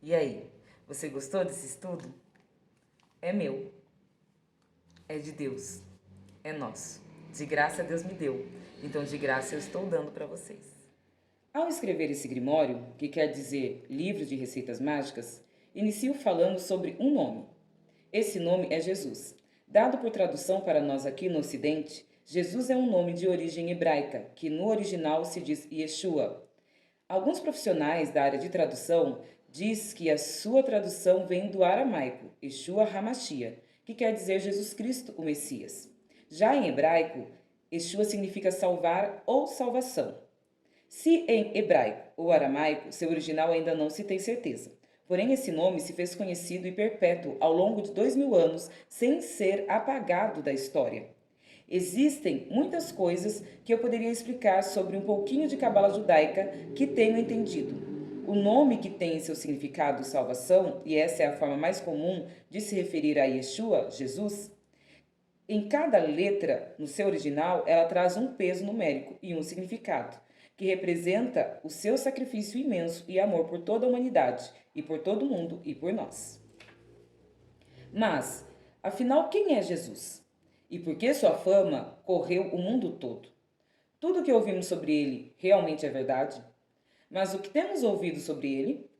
E aí, você gostou desse estudo? É meu, é de Deus, é nosso. De graça Deus me deu, então de graça eu estou dando para vocês. Ao escrever esse grimório, que quer dizer livro de receitas mágicas, inicio falando sobre um nome. Esse nome é Jesus. Dado por tradução para nós aqui no Ocidente, Jesus é um nome de origem hebraica, que no original se diz Yeshua. Alguns profissionais da área de tradução diz que a sua tradução vem do aramaico, Yeshua HaMashiach, que quer dizer Jesus Cristo, o Messias. Já em hebraico, Yeshua significa salvar ou salvação. Se em hebraico ou aramaico, seu original ainda não se tem certeza. Porém, esse nome se fez conhecido e perpétuo ao longo de 2000 anos, sem ser apagado da história. Existem muitas coisas que eu poderia explicar sobre um pouquinho de cabala judaica que tenho entendido. O nome que tem em seu significado salvação, e essa é a forma mais comum de se referir a Yeshua, Jesus, em cada letra, no seu original, ela traz um peso numérico e um significado, que representa o seu sacrifício imenso e amor por toda a humanidade, e por todo mundo e por nós. Mas, afinal, quem é Jesus? E por que sua fama correu o mundo todo? Tudo o que ouvimos sobre ele realmente é verdade? Mas o que temos ouvido sobre ele?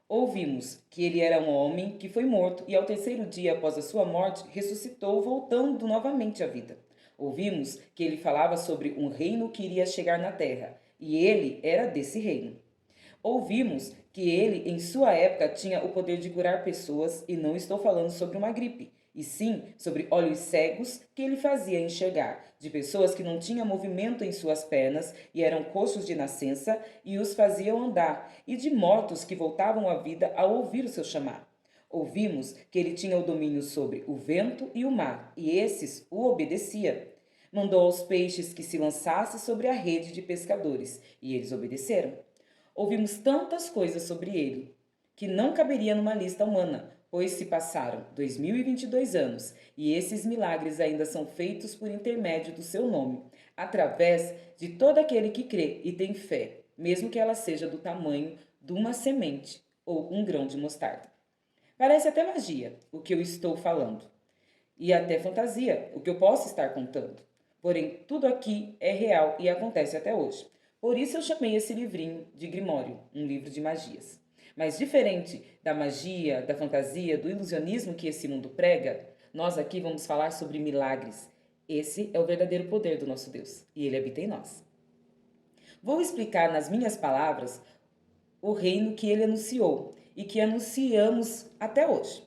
Ouvimos que ele era um homem que foi morto e ao terceiro dia após a sua morte ressuscitou, voltando novamente à vida. Ouvimos que ele falava sobre um reino que iria chegar na terra, e ele era desse reino. Ouvimos que ele, em sua época, tinha o poder de curar pessoas, e não estou falando sobre uma gripe, e sim sobre olhos cegos que ele fazia enxergar, de pessoas que não tinham movimento em suas pernas e eram coxos de nascença, e os faziam andar, e de mortos que voltavam à vida ao ouvir o seu chamar. Ouvimos que ele tinha o domínio sobre o vento e o mar, e esses o obedecia. Mandou aos peixes que se lançassem sobre a rede de pescadores, e eles obedeceram. Ouvimos tantas coisas sobre ele, que não caberia numa lista humana, pois se passaram 2022 anos e esses milagres ainda são feitos por intermédio do seu nome, através de todo aquele que crê e tem fé, mesmo que ela seja do tamanho de uma semente ou um grão de mostarda. Parece até magia o que eu estou falando, e até fantasia o que eu posso estar contando. Porém, tudo aqui é real e acontece até hoje. Por isso eu chamei esse livrinho de Grimório, um livro de magias. Mas diferente da magia, da fantasia, do ilusionismo que esse mundo prega, nós aqui vamos falar sobre milagres. Esse é o verdadeiro poder do nosso Deus, e ele habita em nós. Vou explicar nas minhas palavras o reino que ele anunciou e que anunciamos até hoje.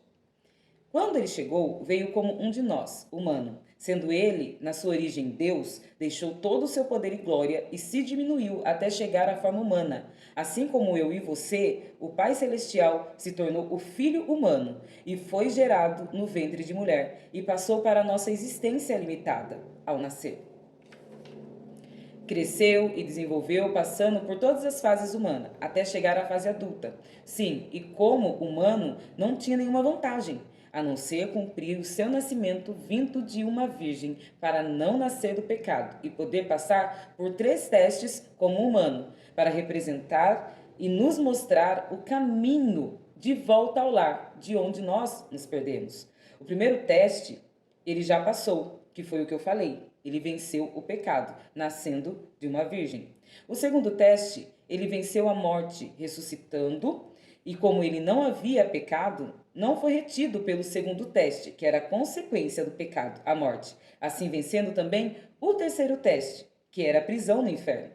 Quando ele chegou, veio como um de nós, humano. Sendo ele, na sua origem, Deus, deixou todo o seu poder e glória e se diminuiu até chegar à forma humana. Assim como eu e você, o Pai Celestial se tornou o Filho humano e foi gerado no ventre de mulher e passou para a nossa existência limitada ao nascer. Cresceu e desenvolveu, passando por todas as fases humanas, até chegar à fase adulta. Sim, e como humano, não tinha nenhuma vantagem, a não ser cumprir o seu nascimento vindo de uma virgem, para não nascer do pecado, e poder passar por 3 testes como humano, para representar e nos mostrar o caminho de volta ao lar, de onde nós nos perdemos. O primeiro teste, ele já passou, que foi o que eu falei. Ele venceu o pecado, nascendo de uma virgem. O segundo teste, ele venceu a morte, ressuscitando, e como ele não havia pecado, não foi retido pelo segundo teste, que era a consequência do pecado, a morte. Assim, vencendo também o terceiro teste, que era a prisão no inferno.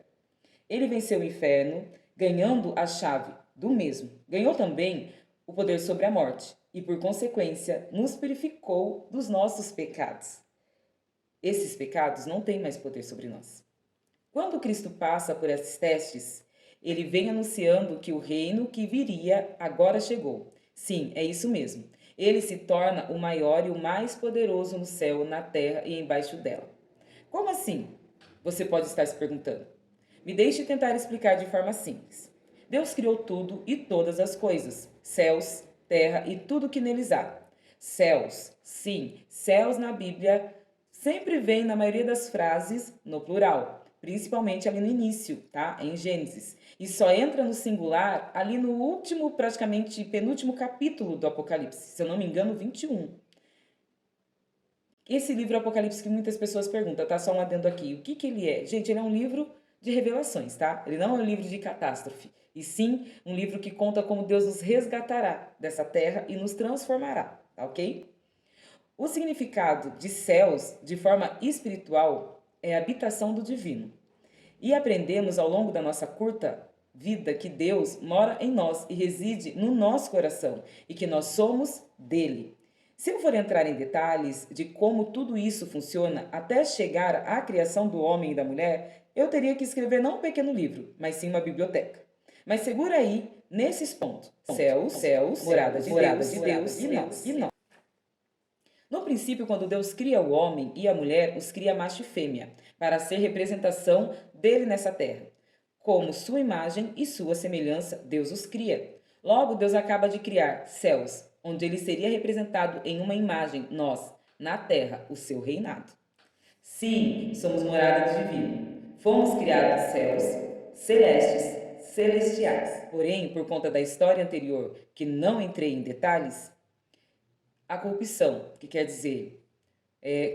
Ele venceu o inferno, ganhando a chave do mesmo. Ganhou também o poder sobre a morte, e por consequência, nos purificou dos nossos pecados. Esses pecados não têm mais poder sobre nós. Quando Cristo passa por esses testes, ele vem anunciando que o reino que viria agora chegou. Sim, é isso mesmo. Ele se torna o maior e o mais poderoso no céu, na terra e embaixo dela. Como assim? Você pode estar se perguntando. Me deixe tentar explicar de forma simples. Deus criou tudo e todas as coisas, céus, terra e tudo que neles há. Céus, sim, céus na Bíblia sempre vem na maioria das frases no plural. principalmente ali no início, tá? Em Gênesis. E só entra no singular ali no último, praticamente penúltimo capítulo do Apocalipse, se eu não me engano, 21. Esse livro Apocalipse que muitas pessoas perguntam, tá? Só um adendo aqui. O que ele é? Gente, ele é um livro de revelações, tá? Ele não é um livro de catástrofe, e sim um livro que conta como Deus nos resgatará dessa terra e nos transformará, tá ok? O significado de céus, de forma espiritual, é a habitação do divino. E aprendemos ao longo da nossa curta vida que Deus mora em nós e reside no nosso coração e que nós somos dele. Se eu for entrar em detalhes de como tudo isso funciona até chegar à criação do homem e da mulher, eu teria que escrever não um pequeno livro, mas sim uma biblioteca. Mas segura aí nesses pontos. Céus, morada de Deus e nós. No princípio, quando Deus cria o homem e a mulher, os cria macho e fêmea, para ser representação dele nessa terra. Como sua imagem e sua semelhança, Deus os cria. Logo, Deus acaba de criar céus, onde ele seria representado em uma imagem, nós, na terra, o seu reinado. Sim, somos morada divina. Fomos criados céus, celestes, celestiais. Porém, por conta da história anterior, que não entrei em detalhes, a corrupção, que quer dizer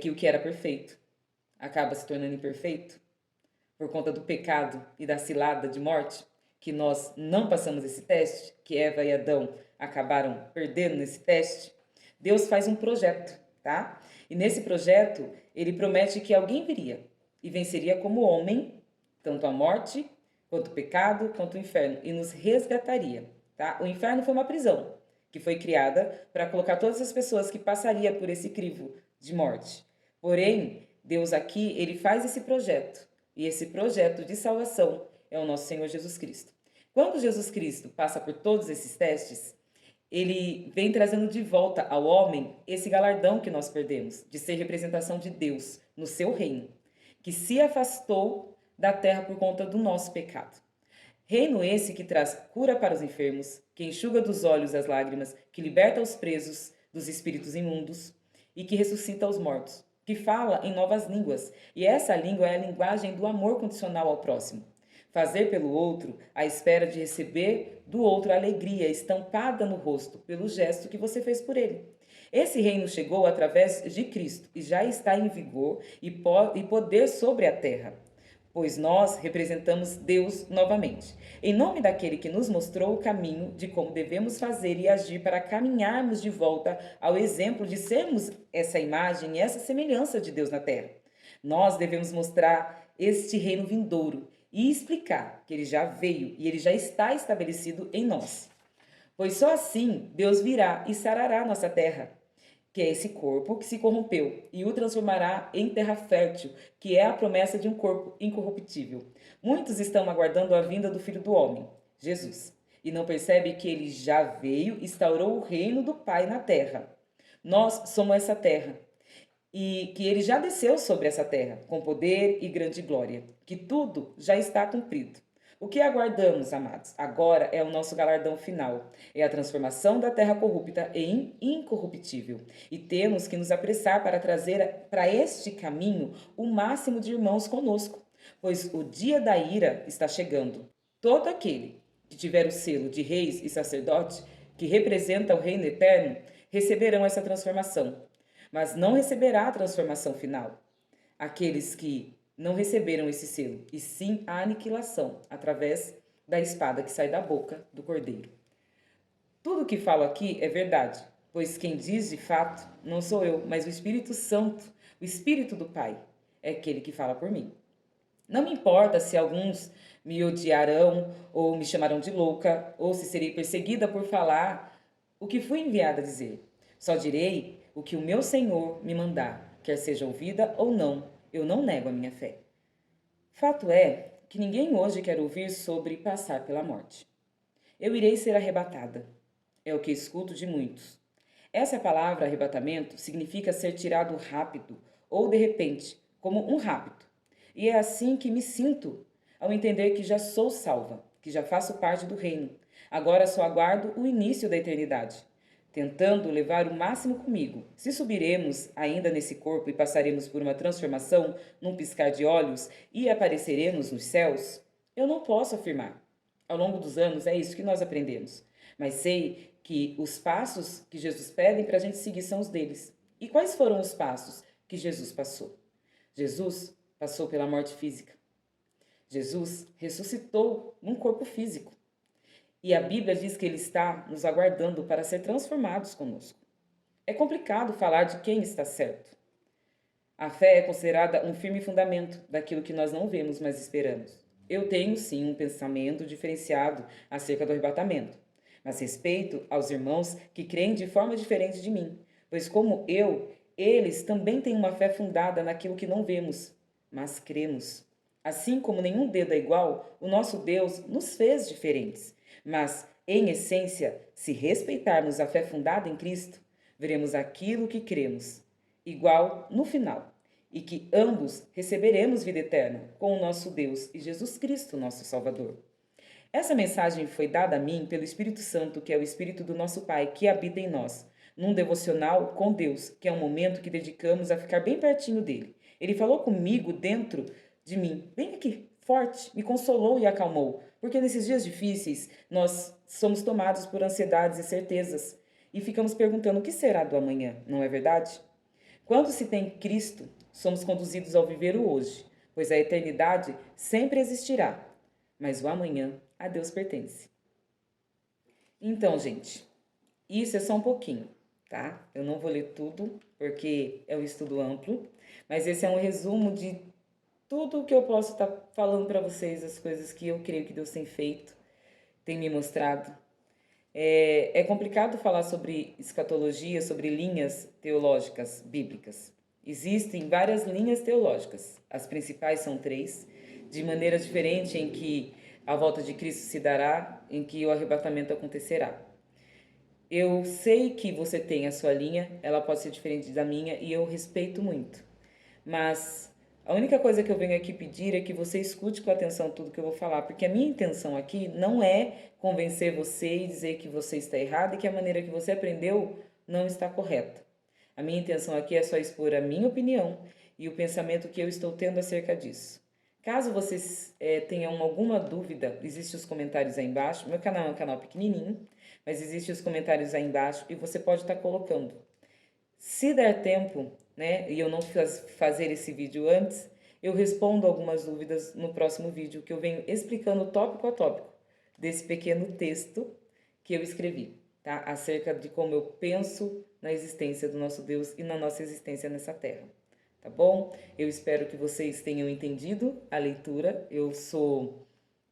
que o que era perfeito acaba se tornando imperfeito por conta do pecado e da cilada de morte, que nós não passamos esse teste, que Eva e Adão acabaram perdendo nesse teste. Deus faz um projeto, tá? E nesse projeto, ele promete que alguém viria e venceria como homem, tanto a morte, quanto o pecado, quanto o inferno, e nos resgataria, tá? O inferno foi uma prisão que foi criada para colocar todas as pessoas que passariam por esse crivo de morte. Porém, Deus aqui, ele faz esse projeto, e esse projeto de salvação é o nosso Senhor Jesus Cristo. Quando Jesus Cristo passa por todos esses testes, ele vem trazendo de volta ao homem esse galardão que nós perdemos, de ser representação de Deus no seu reino, que se afastou da terra por conta do nosso pecado. Reino esse que traz cura para os enfermos, que enxuga dos olhos as lágrimas, que liberta os presos dos espíritos imundos e que ressuscita os mortos, que fala em novas línguas, e essa língua é a linguagem do amor condicional ao próximo. Fazer pelo outro à espera de receber do outro a alegria estampada no rosto pelo gesto que você fez por ele. Esse reino chegou através de Cristo e já está em vigor e poder sobre a terra, pois nós representamos Deus novamente, em nome daquele que nos mostrou o caminho de como devemos fazer e agir para caminharmos de volta ao exemplo de sermos essa imagem e essa semelhança de Deus na terra. Nós devemos mostrar este reino vindouro e explicar que ele já veio e ele já está estabelecido em nós. Pois só assim Deus virá e sarará nossa terra, que é esse corpo que se corrompeu, e o transformará em terra fértil, que é a promessa de um corpo incorruptível. Muitos estão aguardando a vinda do Filho do Homem, Jesus, e não percebem que ele já veio e instaurou o reino do Pai na terra. Nós somos essa terra, e que ele já desceu sobre essa terra, com poder e grande glória, que tudo já está cumprido. O que aguardamos, amados? Agora é o nosso galardão final. É a transformação da terra corrupta em incorruptível. E temos que nos apressar para trazer para este caminho o máximo de irmãos conosco, pois o dia da ira está chegando. Todo aquele que tiver o selo de reis e sacerdote, que representa o reino eterno, receberão essa transformação. Mas não receberá a transformação final. Aqueles que não receberam esse selo, e sim a aniquilação, através da espada que sai da boca do cordeiro. Tudo o que falo aqui é verdade, pois quem diz de fato não sou eu, mas o Espírito Santo, o Espírito do Pai, é aquele que fala por mim. Não me importa se alguns me odiarão, ou me chamarão de louca, ou se serei perseguida por falar o que fui enviada a dizer. Só direi o que o meu Senhor me mandar, quer seja ouvida ou não. Eu não nego a minha fé. Fato é que ninguém hoje quer ouvir sobre passar pela morte. Eu irei ser arrebatada. É o que escuto de muitos. Essa palavra arrebatamento significa ser tirado rápido ou de repente, como um rapto. E é assim que me sinto ao entender que já sou salva, que já faço parte do reino. Agora só aguardo o início da eternidade. tentando levar o máximo comigo. Se subiremos ainda nesse corpo e passaremos por uma transformação num piscar de olhos e apareceremos nos céus, eu não posso afirmar. Ao longo dos anos é isso que nós aprendemos. Mas sei que os passos que Jesus pede para a gente seguir são os deles. E quais foram os passos que Jesus passou? Jesus passou pela morte física. Jesus ressuscitou num corpo físico. E a Bíblia diz que ele está nos aguardando para ser transformados conosco. É complicado falar de quem está certo. A fé é considerada um firme fundamento daquilo que nós não vemos, mas esperamos. Eu tenho sim um pensamento diferenciado acerca do arrebatamento, mas respeito aos irmãos que creem de forma diferente de mim, pois como eu, eles também têm uma fé fundada naquilo que não vemos, mas cremos. Assim como nenhum dedo é igual, o nosso Deus nos fez diferentes. Mas, em essência, se respeitarmos a fé fundada em Cristo, veremos aquilo que cremos, igual no final, e que ambos receberemos vida eterna com o nosso Deus e Jesus Cristo, nosso Salvador. Essa mensagem foi dada a mim pelo Espírito Santo, que é o Espírito do nosso Pai, que habita em nós, num devocional com Deus, que é um momento que dedicamos a ficar bem pertinho dele. Ele falou comigo dentro de mim, bem aqui, forte, me consolou e acalmou, porque nesses dias difíceis nós somos tomados por ansiedades e certezas e ficamos perguntando o que será do amanhã, não é verdade? Quando se tem Cristo, somos conduzidos ao viver o hoje, pois a eternidade sempre existirá, mas o amanhã a Deus pertence. Então, gente, isso é só um pouquinho, tá? Eu não vou ler tudo, porque é um estudo amplo, mas esse é um resumo de tudo o que eu posso estar falando para vocês, as coisas que eu creio que Deus tem feito, tem me mostrado. É complicado falar sobre escatologia, sobre linhas teológicas bíblicas. Existem várias linhas teológicas. As principais são 3, de maneira diferente em que a volta de Cristo se dará, em que o arrebatamento acontecerá. Eu sei que você tem a sua linha, ela pode ser diferente da minha e eu respeito muito. Mas a única coisa que eu venho aqui pedir é que você escute com atenção tudo que eu vou falar, porque a minha intenção aqui não é convencer você e dizer que você está errado e que a maneira que você aprendeu não está correta. A minha intenção aqui é só expor a minha opinião e o pensamento que eu estou tendo acerca disso. Caso vocês tenham alguma dúvida, existem os comentários aí embaixo. Meu canal é um canal pequenininho, mas existem os comentários aí embaixo e você pode estar colocando. Se der tempo, né, e eu não fazer esse vídeo antes, eu respondo algumas dúvidas no próximo vídeo, que eu venho explicando tópico a tópico desse pequeno texto que eu escrevi, tá? Acerca de como eu penso na existência do nosso Deus e na nossa existência nessa terra, tá bom? Eu espero que vocês tenham entendido a leitura. Eu sou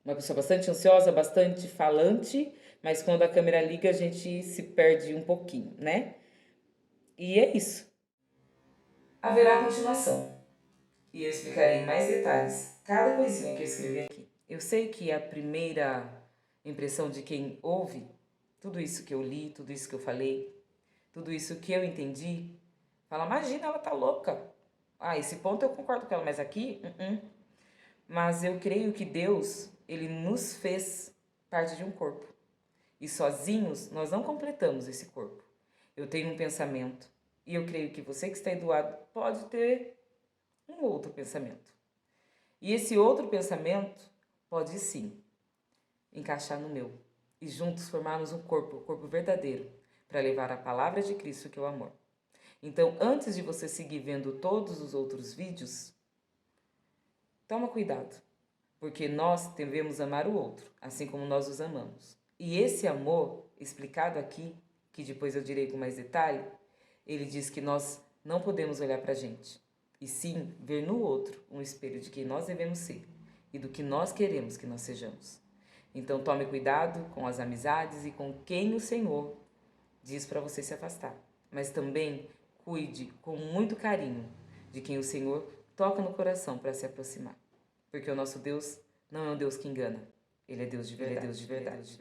uma pessoa bastante ansiosa, bastante falante, mas quando a câmera liga a gente se perde um pouquinho, né? E é isso. Haverá continuação. E eu explicarei em mais detalhes cada coisinha que eu escrevi aqui. Eu sei que a primeira impressão de quem ouve tudo isso que eu li, tudo isso que eu falei, tudo isso que eu entendi, fala, imagina, ela tá louca. Ah, esse ponto eu concordo com ela, mas aqui, Mas eu creio que Deus, ele nos fez parte de um corpo. E sozinhos nós não completamos esse corpo. Eu tenho um pensamento e eu creio que você que está aí do lado pode ter um outro pensamento. E esse outro pensamento pode sim encaixar no meu e juntos formarmos um corpo verdadeiro, para levar a palavra de Cristo, que é o amor. Então, antes de você seguir vendo todos os outros vídeos, toma cuidado, porque nós devemos amar o outro, assim como nós os amamos. E esse amor, explicado aqui, que depois eu direi com mais detalhe, ele diz que nós não podemos olhar para a gente, e sim ver no outro um espelho de quem nós devemos ser e do que nós queremos que nós sejamos. Então tome cuidado com as amizades e com quem o Senhor diz para você se afastar. Mas também cuide com muito carinho de quem o Senhor toca no coração para se aproximar. Porque o nosso Deus não é um Deus que engana. Ele é Deus de verdade.